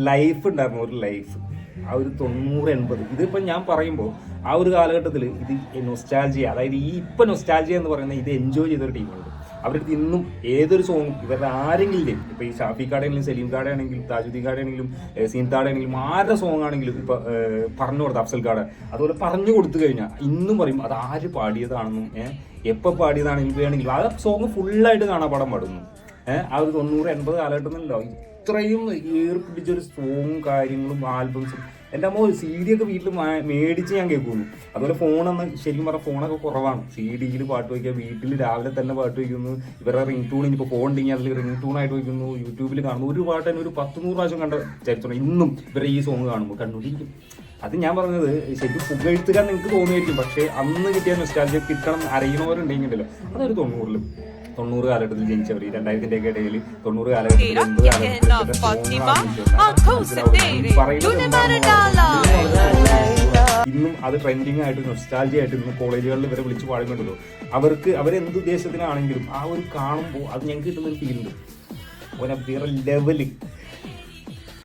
Life ഉണ്ടായിരുന്നു, ഒരു life. ആ ഒരു 90-80 ഇതിപ്പോൾ ഞാൻ പറയുമ്പോൾ ആ ഒരു കാലഘട്ടത്തിൽ ഇത് നൊസ്റ്റാൾജിയ, അതായത് ഈ ഇപ്പം നൊസ്റ്റാൾജിയ എന്ന് പറയുന്നത് ഇത് എൻജോയ് ചെയ്തൊരു ടീമുണ്ട്. അവരുടെ അടുത്ത് ഇന്നും ഏതൊരു സോങ്ങും ഇവരുടെ ആരെങ്കിലും, ഇപ്പോൾ ഈ ഷാഫിക്കാടാണെങ്കിലും സലീം കാടാണെങ്കിലും താജുദ്ദീൻ കാടാണെങ്കിലും സീൻ കാടാണെങ്കിലും ആരുടെ സോങ് ആണെങ്കിലും ഇപ്പോൾ പറഞ്ഞു കൊടുത്ത അഫ്സൽ കാട് അതുപോലെ പറഞ്ഞു കൊടുത്തു കഴിഞ്ഞാൽ ഇന്നും പറയും അത് ആര് പാടിയതാണെന്നും എപ്പോൾ പാടിയതാണെങ്കിലും വേണമെങ്കിലും ആ സോങ് ഫുള്ളായിട്ട് കാണാപ്പാടം പാടുന്നു. ആ ഒരു 90-80 കാലഘട്ടത്തിലല്ലോ ഇത്രയും ഏർപ്പിടിച്ചൊരു സോങ്ങും കാര്യങ്ങളും ആൽബംസും. എൻ്റെ അമ്മ സി ഡി ഒക്കെ വീട്ടിൽ മേടിച്ച് ഞാൻ കേൾക്കുന്നു. അതുപോലെ ഫോണൊന്ന് ശരിക്കും പറഞ്ഞാൽ ഫോണൊക്കെ കുറവാണ്. സി ഡിയിൽ പാട്ട് വയ്ക്കുക, വീട്ടിൽ രാവിലെ തന്നെ പാട്ട് വയ്ക്കുന്നു. ഇവരുടെ റിംഗ് ടൂൺ ഇനിയിപ്പോൾ ഫോൺ ഉണ്ടെങ്കിൽ അതിൽ റിംഗ് ടൂണായിട്ട് വയ്ക്കുന്നു. യൂട്യൂബിൽ കാണുന്നു. ഒരു പാട്ട് തന്നെ ഒരു 10-100 പ്രാവശ്യം കണ്ട ചരിത്രം ഇന്നും ഇവരുടെ ഈ സോങ് കാണുമ്പോൾ കണ്ടുകൊണ്ടിരിക്കും. അത് ഞാൻ പറഞ്ഞത് ശരിക്കും പുകഴ്ത്തുക നിങ്ങൾക്ക് തോന്നിയായിരിക്കും, പക്ഷേ അന്ന് കിട്ടിയ നൊസ്റ്റാൾജിയ കിട്ടണം അറിയണവരുണ്ടെങ്കിലല്ലോ അതൊരു 90 കാലഘട്ടത്തിൽ ജനിച്ചവർ, 2000-ന്റെ ഒക്കെ ഇടയിൽ 90 കാലഘട്ടത്തിൽ ഇന്നും അത് ട്രെൻഡിങ് ആയിട്ട് നൊസ്റ്റാൾജിയ ആയിട്ട് ഇന്ന് കോളേജുകളിൽ ഇവരെ വിളിച്ച് പാടുന്നുണ്ടല്ലോ. അവർക്ക് അവരെന്ത് ഉദ്ദേശത്തിനാണെങ്കിലും ആ ഒരു കാണുമ്പോൾ അത് ഞങ്ങൾക്ക് കിട്ടുന്നൊരു ഫീലുണ്ട്. വേറെ ലെവല്